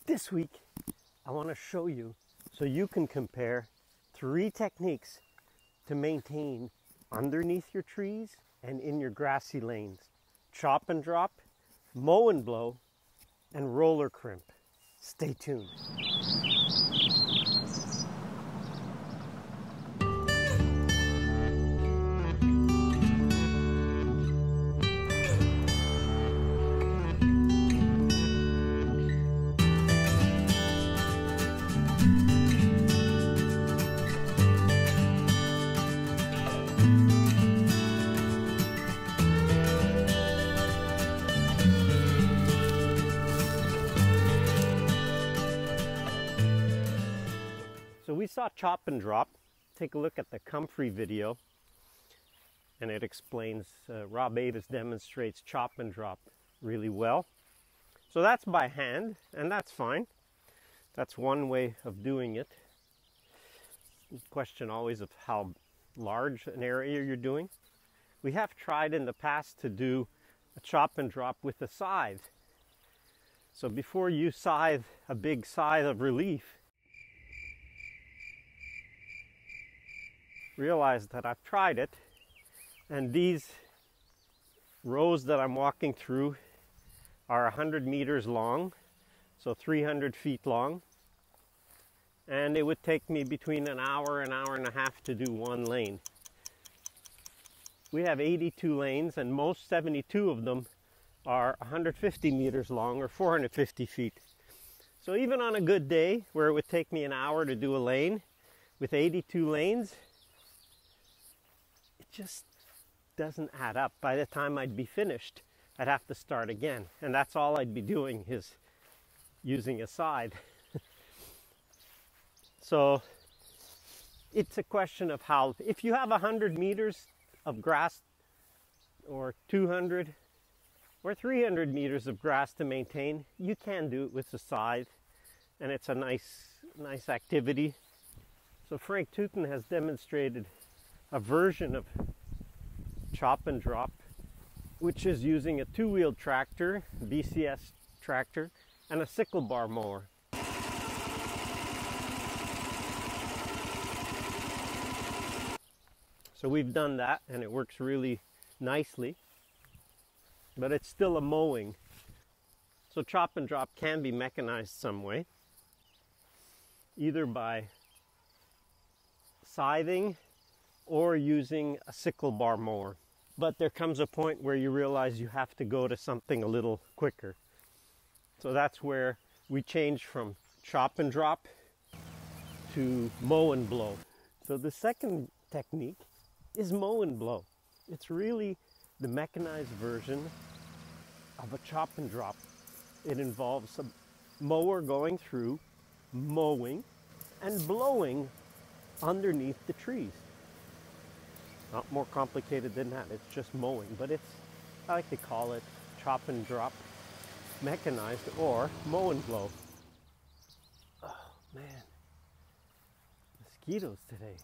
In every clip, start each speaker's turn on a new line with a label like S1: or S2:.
S1: This week, I want to show you so you can compare 3 techniques to maintain underneath your trees and in your grassy lanes. Chop and drop, mow and blow, and roller crimp. Stay tuned. So we saw Chop and Drop. Take a look at the comfrey video, and it explains, Rob Avis demonstrates Chop and Drop really well. So that's by hand, and that's fine. That's one way of doing it. Question always of how large an area you're doing. We have tried in the past to do a Chop and Drop with a scythe. So before you scythe a big scythe of relief, realize that I've tried it, and these rows that I'm walking through are 100 meters long, so 300 feet long, and it would take me between an hour and a half to do one lane. We have 82 lanes, and most 72 of them are 150 meters long or 450 feet. So even on a good day where it would take me an hour to do a lane, with 82 lanes, just doesn't add up. By the time I'd be finished, I'd have to start again, and that's all I'd be doing is using a scythe. So it's a question of how, if you have 100 meters of grass or 200 or 300 meters of grass to maintain, you can do it with a scythe, and it's a nice activity. So Frank Tuten has demonstrated a version of Chop and Drop, which is using a 2-wheeled tractor, BCS tractor, and a sickle bar mower. So we've done that, and it works really nicely, but it's still a mowing. So Chop and Drop can be mechanized some way, either by scything or using a sickle bar mower. But there comes a point where you realize you have to go to something a little quicker. So that's where we change from Chop and Drop to mow and blow. So the second technique is mow and blow. It's really the mechanized version of a Chop and Drop. It involves a mower going through, mowing, and blowing underneath the trees. Not more complicated than that, it's just mowing, but I like to call it Chop and Drop mechanized or mow and blow. Oh man, mosquitoes today.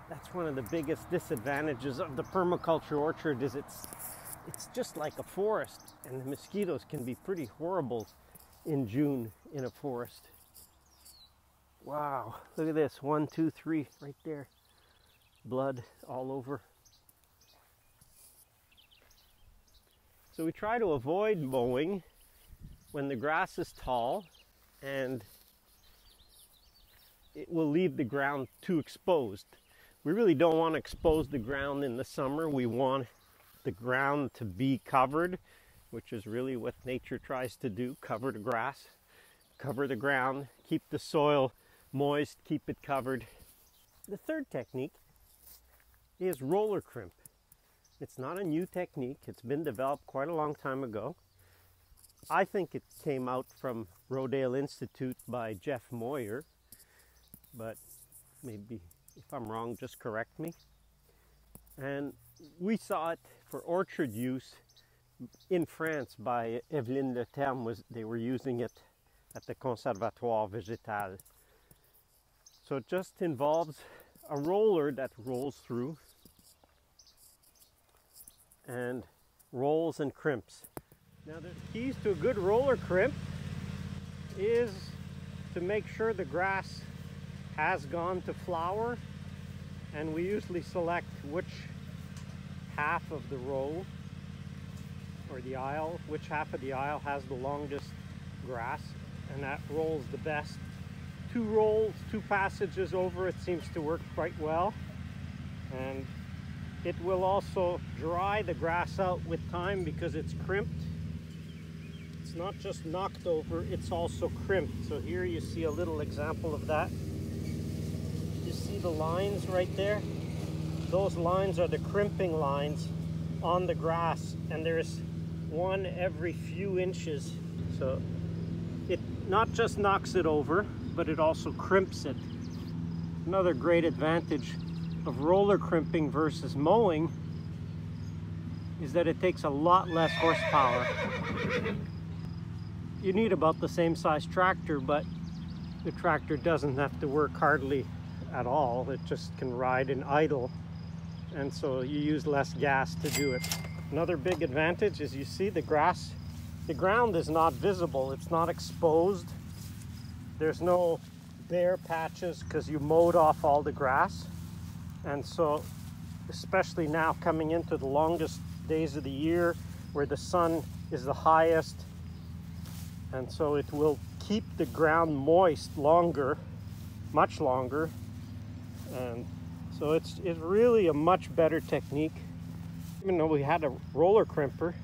S1: That's one of the biggest disadvantages of the permaculture orchard, is it's just like a forest, and the mosquitoes can be pretty horrible in June in a forest. Wow, look at this, 1, 2, 3, right there. Blood all over. So we try to avoid mowing when the grass is tall and it will leave the ground too exposed. We really don't want to expose the ground in the summer. We want the ground to be covered, which is really what nature tries to do, cover the grass, cover the ground, keep the soil moist, keep it covered. The third technique is RollerCrimp. It's not a new technique. It's been developed quite a long time ago. I think it came out from Rodale Institute by Jeff Moyer, but maybe if I'm wrong, just correct me. And we saw it for orchard use in France by Evelyne Le Terme. They were using it at the Conservatoire Végétal. So it just involves a roller that rolls through, and rolls and crimps. Now the keys to a good roller crimp is to make sure the grass has gone to flower, and we usually select which half of the row or the aisle, which half of the aisle has the longest grass, and that rolls the best. 2 rolls, 2 passages over it seems to work quite well, and it will also dry the grass out with time because it's crimped. It's not just knocked over, it's also crimped. So here you see a little example of that. You see the lines right there? Those lines are the crimping lines on the grass, and there's one every few inches. So it not just knocks it over, but it also crimps it. Another great advantage of roller crimping versus mowing is that it takes a lot less horsepower. You need about the same size tractor, but the tractor doesn't have to work hardly at all. It just can ride and idle, and so you use less gas to do it. Another big advantage is you see the grass, the ground is not visible, it's not exposed. There's no bare patches because you mowed off all the grass. And so, especially now coming into the longest days of the year where the sun is the highest, and so it will keep the ground moist longer, much longer. And so it's really a much better technique. Even though we had a roller crimper,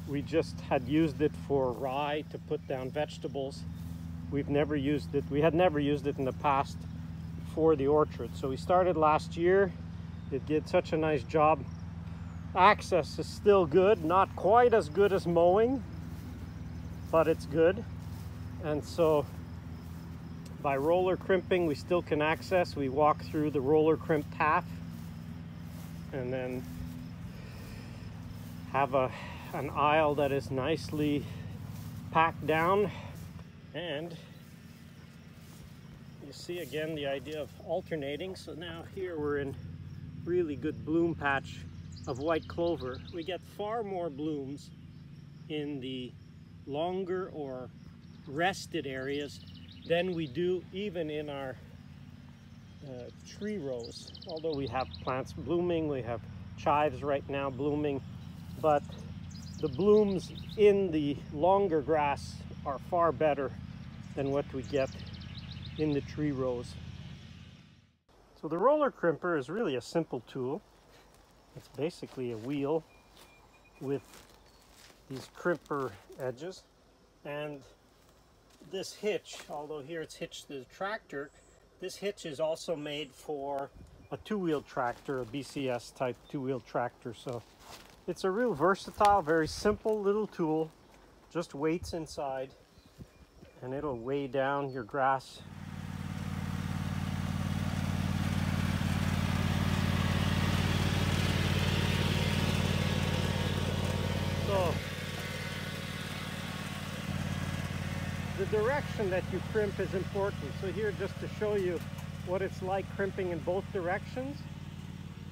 S1: we just had used it for rye to put down vegetables. We've never used it, we had never used it in the past for the orchard. So we started last year. It did such a nice job. Access is still good, not quite as good as mowing, but it's good. And so by roller crimping, we still can access. We walk through the roller crimped half and then have an aisle that is nicely packed down. And you see again the idea of alternating. So now here we're in really good bloom patch of white clover. We get far more blooms in the longer or rested areas than we do even in our tree rows. Although we have plants blooming, we have chives right now blooming, but the blooms in the longer grass are far better than what we get in the tree rows. So the roller crimper is really a simple tool. It's basically a wheel with these crimper edges, and this hitch, although here it's hitched to the tractor, this hitch is also made for a 2-wheel tractor, a BCS type 2-wheel tractor. So it's a real versatile, very simple little tool, just weights inside, and it'll weigh down your grass. So the direction that you crimp is important. So here, just to show you what it's like crimping in both directions.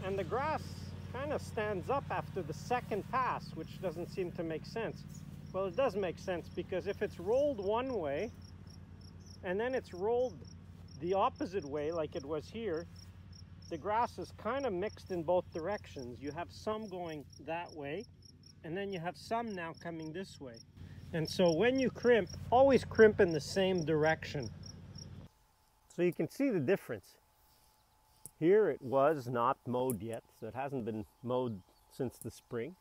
S1: And the grass kind of stands up after the second pass, which doesn't seem to make sense. Well, it does make sense, because if it's rolled one way and then it's rolled the opposite way like it was here, the grass is kind of mixed in both directions. You have some going that way, and then you have some now coming this way. And so when you crimp, always crimp in the same direction. So you can see the difference. Here it was not mowed yet, so it hasn't been mowed since the spring.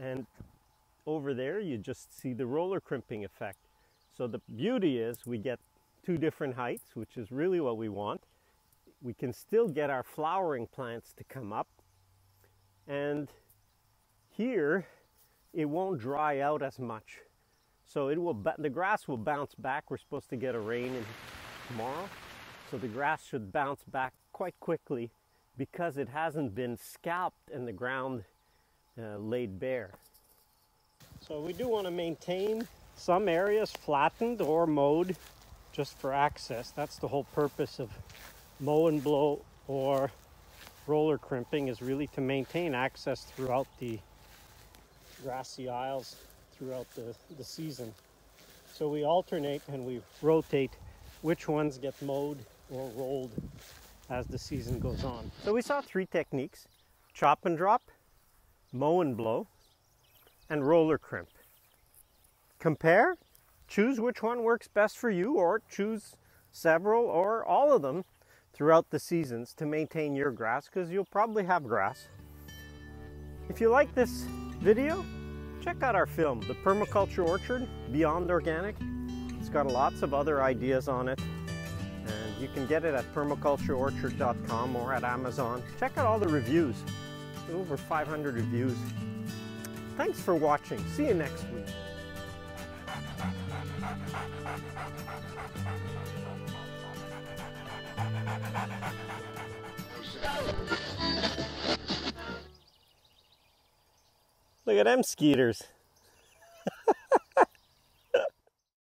S1: And over there you just see the roller crimping effect. So the beauty is we get 2 different heights, which is really what we want. We can still get our flowering plants to come up. And here it won't dry out as much. So the grass will bounce back. We're supposed to get a rain tomorrow. So the grass should bounce back quite quickly because it hasn't been scalped and the ground laid bare. So we do want to maintain some areas flattened or mowed just for access. That's the whole purpose of Mow&Blow or roller crimping, is really to maintain access throughout the grassy aisles throughout the season. So we alternate and we rotate which ones get mowed or rolled as the season goes on. So we saw 3 techniques: chop and drop, mow and blow, and RollerCrimp. Compare, choose which one works best for you, or choose several or all of them throughout the seasons to maintain your grass, because you'll probably have grass. If you like this video, check out our film, The Permaculture Orchard, Beyond Organic. It's got lots of other ideas on it, and you can get it at permacultureorchard.com or at Amazon. Check out all the reviews. Over 500 reviews. Thanks for watching. See you next week. Look at them skeeters.